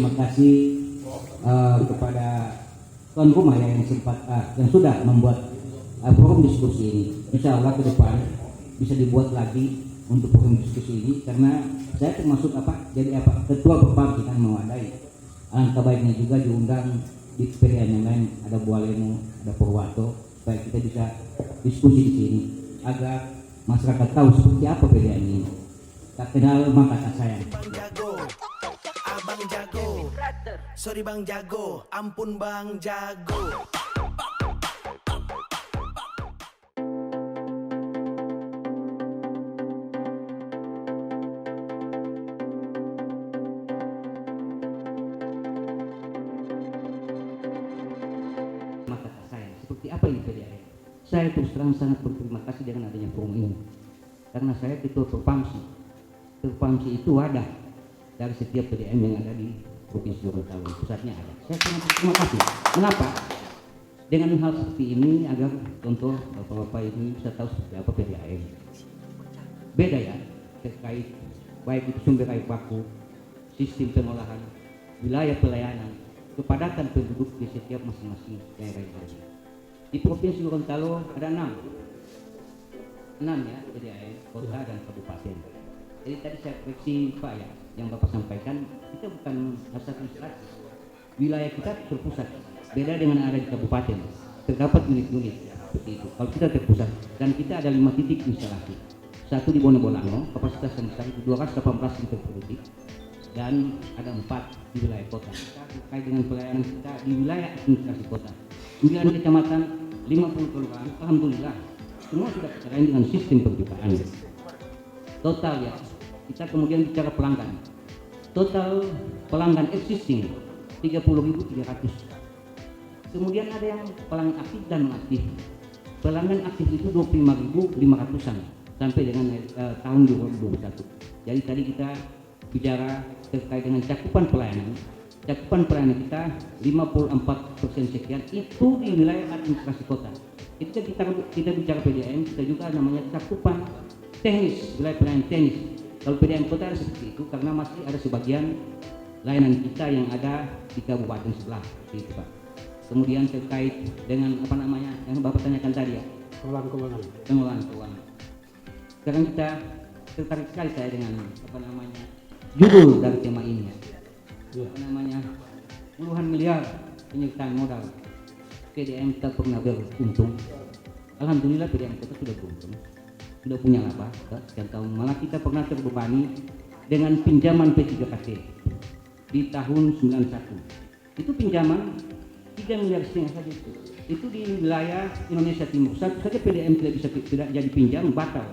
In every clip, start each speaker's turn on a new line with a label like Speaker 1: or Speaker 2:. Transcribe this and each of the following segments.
Speaker 1: terima kasih kepada tuan rumah yang sempat yang sudah membuat forum diskusi ini. Insya Allah ke depan bisa dibuat lagi untuk forum diskusi ini, karena saya termasuk ketua Perpamsi kan mewadai. Alangkah baiknya juga diundang di PDN yang lain, ada Bualemo, ada Purwato, supaya kita bisa diskusi di sini agar masyarakat tahu seperti apa PDN ini. Tak kenal maka tak sayang.
Speaker 2: Bang jago, abang jago, sorry bang jago, ampun bang jago.
Speaker 1: Maka tak sayang. Seperti apa ini PDN? Saya terus terang sangat berterima kasih dengan adanya forum ini, karena saya ketua Perpamsi. Perpamsi itu wadah dari setiap PDM yang ada di Provinsi Gorontalo, pusatnya ada. Saya sangat berterima kasih. Mengapa? Dengan hal seperti ini agar contoh bapak-bapak ini bisa tahu seperti apa PDAM. Beda ya terkait baik itu sumber air baku, sistem pengolahan, wilayah pelayanan, kepadatan penduduk di setiap masing-masing daerah yang ada. Di Provinsi Gorontalo ada 6 ya PDAM, kota dan kabupaten. Jadi tadi saya koreksi Pak ya, yang Bapak sampaikan, kita bukan asal administrasi. Wilayah kita terpusat, beda dengan ada di kabupaten. Terdapat unit-unit seperti itu. Kalau kita terpusat, dan kita ada 5 titik instalasi. Satu di Bonobolango, kapasitas yang besar itu 218 liter per detik, dan ada 4 di wilayah kota. Kita terkait dengan pelayanan kita di wilayah administrasi kota. 9 kecamatan, 50 kelurahan, alhamdulillah semua sudah kita lain dengan sistem perjumpaan. Total ya, kita kemudian bicara pelanggan. Total pelanggan existing 30.300. Kemudian ada yang pelanggan aktif dan non aktif. Pelanggan aktif itu 25.500-an sampai dengan tahun 2021. Jadi tadi kita bicara terkait dengan cakupan pelayanan. Cakupan pelayanan kita 54% sekian itu di wilayah administrasi kota. Itu kita bicara PDAM, kita juga namanya cakupan teknis, wilayah pelayanan teknis. Kalau PDAM kota ada seperti itu karena masih ada sebagian layanan kita yang ada di kabupaten sebelah, seperti itu Pak. Kemudian terkait dengan yang Bapak tanyakan tadi ya, pengelolaan keuangan. Sekarang kita tertarik sekali saya dengan judul dari tema ini ya. Puluhan miliar penyertaan modal. PDAM tak pernah beruntung. Alhamdulillah PDAM kota sudah beruntung. Sudah punya laba sekian tahun, malah kita pernah terbebani dengan pinjaman P3KT di tahun 91. Itu pinjaman 3,5 miliar saja itu di wilayah Indonesia Timur. Satu saja PDAM tidak jadi pinjam, batal.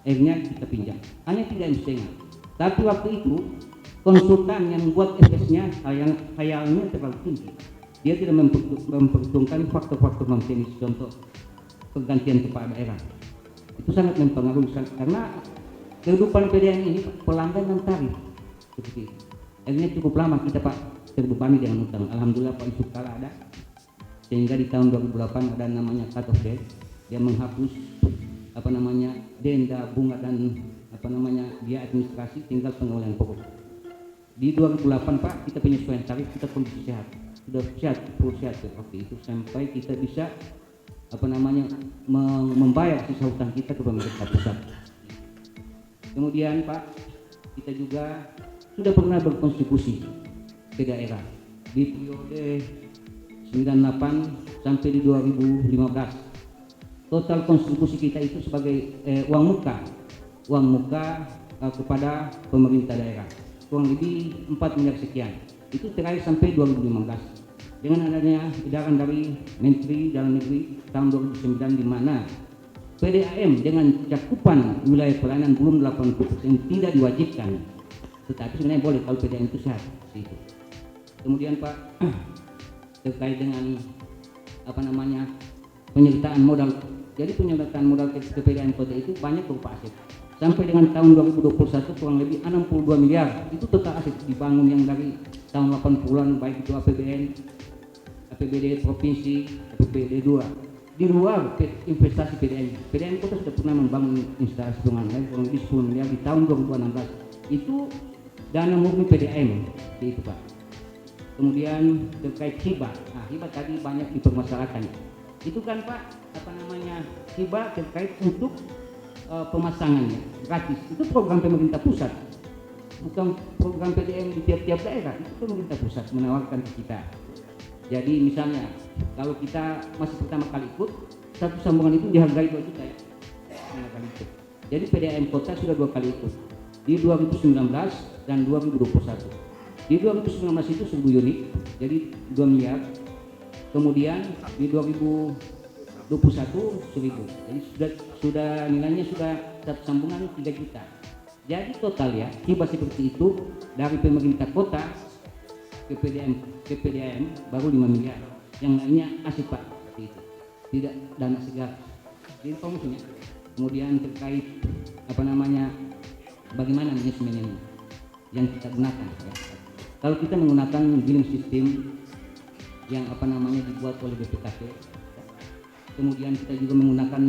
Speaker 1: Akhirnya kita pinjam hanya 3,5 miliar. Tapi waktu itu konsultan yang membuat FS-nya khayalnya terlalu tinggi. Dia tidak memperhitungkan faktor-faktor non teknis, contoh pergantian kepala daerah. Itu sangat mempengaruhi karena kehidupan PDAM ini pelanggan dan tarif seperti itu. Akhirnya cukup lama kita Pak terbebani dengan utang. Alhamdulillah Pak Yusuf Kala ada, sehingga di tahun 2008 ada namanya cut off date. Dia menghapus denda, bunga dan biaya administrasi, tinggal pengeluaran pokok. Di 2008 Pak kita penyesuaian tarif, kita kondisi sehat, sudah sehat waktu itu sampai kita bisa membayar sisa hutang kita ke pemerintah pusat. Kemudian Pak, kita juga sudah pernah berkontribusi ke daerah di periode 98 sampai di 2015. Total kontribusi kita itu sebagai uang muka kepada pemerintah daerah kurang lebih 4 miliar sekian. Itu terakhir sampai 2015. Dengan adanya edaran dari Menteri Dalam Negeri tahun 2009 di mana PDAM dengan cakupan wilayah pelayanan belum 80% tidak diwajibkan, tetapi sebenarnya boleh kalau PDAM itu sehat. Itu. Kemudian Pak terkait dengan penyertaan modal. Jadi penyertaan modal ke PDAM kota itu banyak berupa aset. Sampai dengan tahun 2021 kurang lebih 62 miliar itu total aset dibangun yang dari tahun 80-an, baik itu APBD provinsi, APBD 2. Di luar investasi PDAM kota sudah pernah membangun instalasi pengolahan air kurang lebih 10 miliar di tahun 2016. Itu dana murni PDAM, itu Pak. Kemudian terkait hibah, nah hibah tadi banyak dipermasalahkan. Itu kan Pak, apa namanya, hibah terkait untuk pemasangannya gratis. Itu program pemerintah pusat, bukan program PDM di tiap-tiap daerah. Itu pemerintah pusat menawarkan ke kita. Jadi misalnya kalau kita masih pertama kali ikut, satu sambungan itu dihargai 2 juta ya, pertama kali ikut. Jadi PDAM kota sudah 2 kali ikut, di 2019 dan 2021. Di 2019 itu 1000 unit, jadi 2 miliar. Kemudian di 2021 1000, jadi sudah nilainya sudah satu sambungan 3 juta. Jadi total ya hibah seperti itu dari pemerintah kota ke PDAM baru 5 miliar. Yang lainnya asik Pak, seperti itu. Tidak dana segala. Jadi fungsinya. Kemudian terkait apa namanya, bagaimana manajemen yang kita gunakan ya. Kalau kita menggunakan billing system yang apa namanya dibuat oleh BPKP, kemudian kita juga menggunakan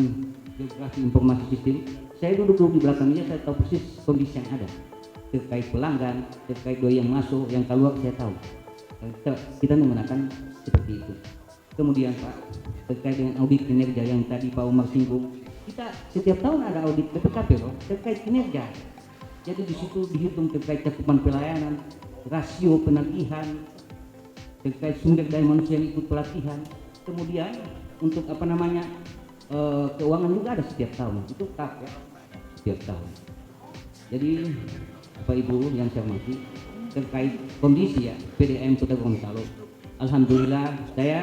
Speaker 1: geografi informasi sistem. Saya duduk di belakangnya, saya tahu persis kondisi yang ada terkait pelanggan, terkait doi yang masuk, yang keluar, saya tahu. Kita menggunakan seperti itu. Kemudian Pak, terkait dengan audit kinerja yang tadi Pak Umar singgung, kita setiap tahun ada audit BPKP loh, terkait kinerja. Jadi di situ dihitung terkait cakupan pelayanan, rasio penagihan, terkait sumber daya manusia yang ikut pelatihan. Kemudian untuk apa namanya, keuangan juga ada setiap tahun, itu tak ya, setiap tahun. Jadi Bapak Ibu yang saya hormati, terkait kondisi ya PDAM Kota Gorontalo, alhamdulillah saya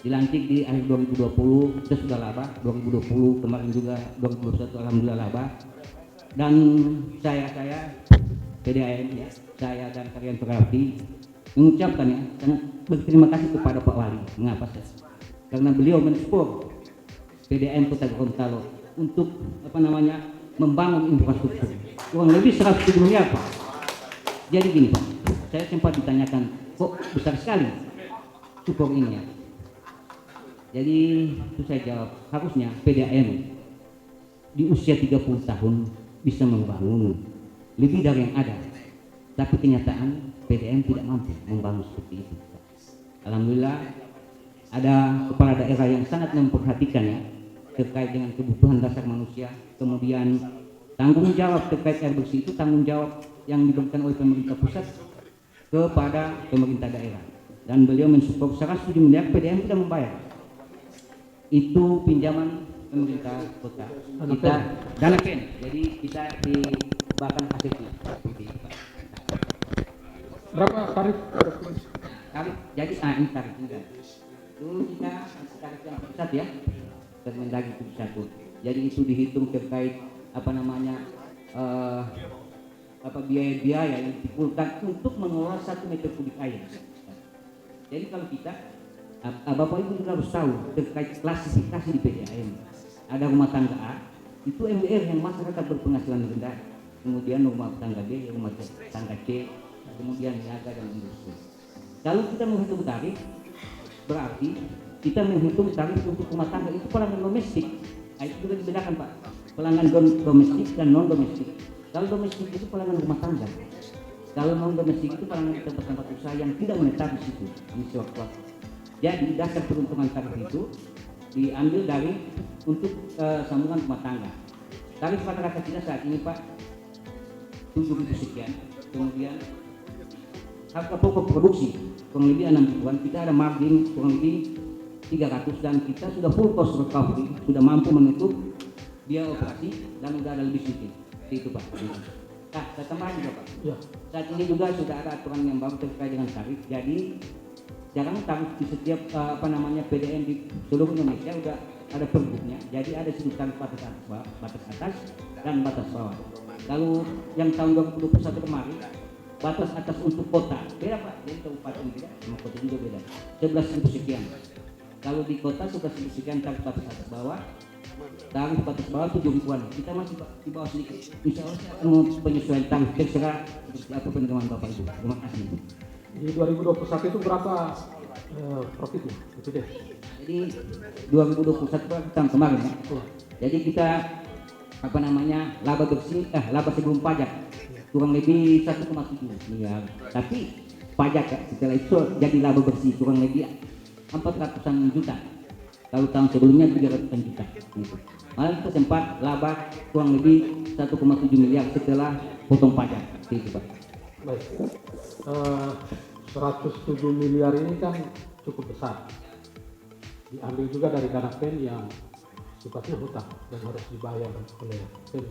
Speaker 1: dilantik di akhir 2020, kita sudah laba 2020, kemarin juga 2021 alhamdulillah laba. Dan saya PDAM ya, saya dan kalian berarti mengucapkan ya sangat berterima kasih kepada Pak Wali. Mengapa saya? Karena beliau mensupport PDAM Kota Gorontalo untuk apa namanya, membangun infrastruktur kurang lebih 100 miliar Pak. Jadi gini Pak, saya sempat ditanyakan kok besar sekali support ini ya. Jadi itu saya jawab, harusnya PDAM di usia 30 tahun bisa membangun lebih dari yang ada, tapi kenyataan PDAM tidak mampu membangun seperti itu. Alhamdulillah ada kepala daerah yang sangat memperhatikan ya terkait dengan kebutuhan dasar manusia. Kemudian tanggung jawab terkait air bersih itu tanggung jawab yang diberikan oleh pemerintah pusat kepada pemerintah daerah, dan beliau mensupport 107 miliar PDAM sudah membayar. Itu pinjaman pemerintah kota, kita dana pen, jadi kita di bahkan asetnya seperti itu Pak.
Speaker 3: Berapa tarif?
Speaker 1: Tarif, jadi ini tarifnya dulu kita tarif yang pusat ya, Permendagri 71. Jadi itu dihitung terkait apa namanya, apa biaya-biaya yang dikumpulkan untuk mengelola 1 meter kubik air. Jadi kalau kita Bapak Ibu juga harus tahu terkait klasifikasi di PDAM. Ada rumah tangga A, itu MDR yang masyarakat berpenghasilan rendah. Kemudian rumah tangga B, rumah tangga C, kemudian niaga dan industri. Kalau kita menghitung tarif, berarti kita menghitung tarif untuk rumah tangga itu pelanggan domestik. Nah, itu juga dibedakan Pak, pelanggan domestik dan non domestik. Kalau domestik itu pelanggan rumah tangga. Kalau non domestik itu pelanggan tempat-tempat usaha yang tidak menetap di situ, di sewaktu-waktu. Jadi dasar peruntungan tarif itu diambil dari untuk sambungan rumah tangga. Tarif rata-rata kita saat ini Pak 7.000 sekian. Kemudian harga pokok produksi kurang lebih 6 ribuan, kita ada margin kurang lebih 300, dan kita sudah full cost recovery, sudah mampu menutup biaya operasi dan sudah ada lebih sedikit. Itu Pak. Nah, saya tambahin juga Pak.
Speaker 3: Ya.
Speaker 1: Saat ini juga sudah ada aturan yang baru terkait dengan tarif. Jadi jangan tarif di setiap apa namanya PDAM di seluruh Indonesia sudah ada pergubnya. Jadi ada sudut tarif batas atas dan batas bawah. Kalau yang tahun 2021 kemarin batas atas untuk kota beda Pak, jadi kabupaten beda sama kota juga beda, 11.000 sekian. Kalau di kota 11.000 sekian tarif batas atas bawah, tarif batas bawah 7 ribuan. Kita masih di bawah sedikit. Insya Allah saya akan penyesuaian tarif terserah seperti apa penerimaan Bapak Ibu. Terima kasih.
Speaker 3: Di 2021 itu berapa profitnya? Itu deh.
Speaker 1: Jadi 2021 tahun kemarin ya. Jadi kita apa namanya laba bersih, laba sebelum pajak kurang lebih 1,7 miliar. Tapi pajak ya. Setelah itu jadi laba bersih kurang lebih 400-an juta. Kalau tahun sebelumnya 300-an juta gitu. Malah kita sempat laba kurang lebih 1,7 miliar setelah potong pajak gitu Pak.
Speaker 3: Baik. 107 miliar ini kan cukup besar. Diambil juga dari dana PEN yang sifatnya hutang dan harus dibayar oleh PEN.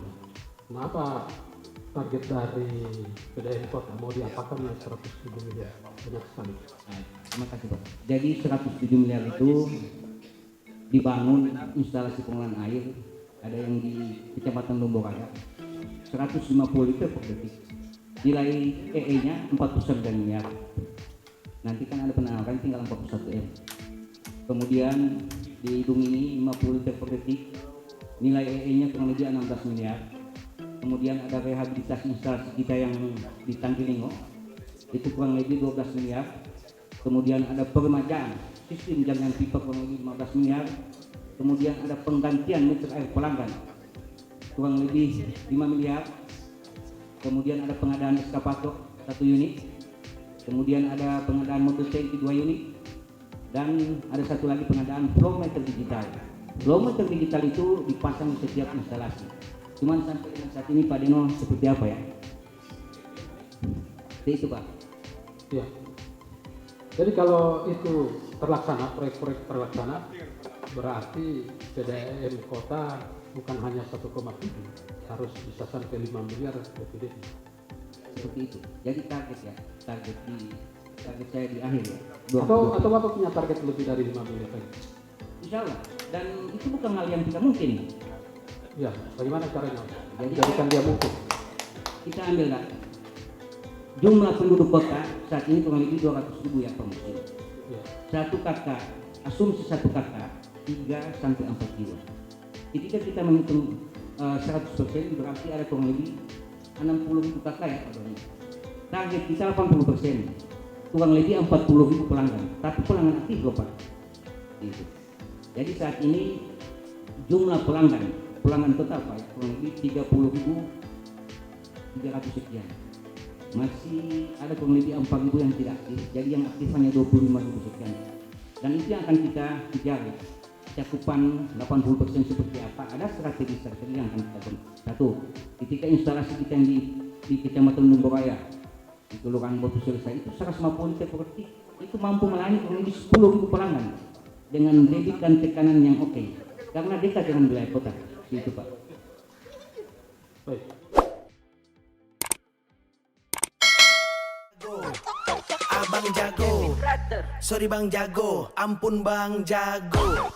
Speaker 3: Kenapa target dari PDAM Kota mau diapakan yang 107 miliar? Banyak sekali.
Speaker 1: Terima kasih Pak. Jadi 107 miliar itu dibangun instalasi pengolahan air, ada yang di Kecamatan Lomboraya 150 liter per detik. Nilai EE-nya 49 miliar. Nanti kan ada penawaran tinggal 41 M. Kemudian di hidung ini 50 liter per detik. Nilai EE-nya kurang lebih 16 miliar. Kemudian ada rehabilitasi instalasi kita yang di Tangkilingo, itu kurang lebih 12 miliar. Kemudian ada peremajaan sistem jaringan pipa kurang lebih 15 miliar. Kemudian ada penggantian meter air pelanggan kurang lebih 5 miliar. Kemudian ada pengadaan eskavator 1 unit. Kemudian ada pengadaan motor tangki 2 unit. Dan ada satu lagi pengadaan flow meter digital. Flow meter digital itu dipasang di setiap instalasi. Cuman sampai dengan saat ini Pak Deno seperti apa ya? Seperti itu Pak.
Speaker 3: Ya. Jadi kalau itu terlaksana, proyek-proyek terlaksana, berarti PDAM Kota bukan hanya 1,7, harus bisa sampai 5 miliar PDAM.
Speaker 1: Seperti itu. Jadi target ya, target saya di akhir ya.
Speaker 3: Atau Bapak punya target lebih dari 5 miliar lagi?
Speaker 1: Insya Allah. Dan itu bukan hal yang tidak mungkin.
Speaker 3: Ya, bagaimana caranya?
Speaker 1: Jadi
Speaker 3: Jadikan dia mungkin.
Speaker 1: kita ambil lah. Jumlah penduduk kota saat ini kurang lebih 200.000 ya Pak Musim.
Speaker 3: Ya.
Speaker 1: Satu kakak, asumsi satu kakak 3 sampai 4 jiwa. Ketika kita menghitung 100% berarti ada kurang lebih 60.000 kakak ya Pak Doni. Target kita 80%, kurang lebih 40.000 pelanggan. Tapi pelanggan aktif loh Pak. Gitu. Jadi saat ini jumlah pelanggan total Pak kurang lebih 30.300 sekian. Masih ada kurang lebih 4.000 yang tidak aktif. Jadi yang aktif hanya 25.000 sekian. Dan itu yang akan kita kejar. Cakupan 80% seperti apa? Ada strategi yang akan kita lakukan. Satu, ketika instalasi kita yang di Kecamatan Lomboraya di Kelurahan Batu selesai itu 150 liter per detik, itu mampu melayani kurang lebih 10.000 pelanggan dengan debit dan tekanan yang oke. Karena dekat dengan wilayah kota. Itu Pak.
Speaker 3: Baik.
Speaker 2: Abang jago, sorry Bang Jago, ampun Bang Jago.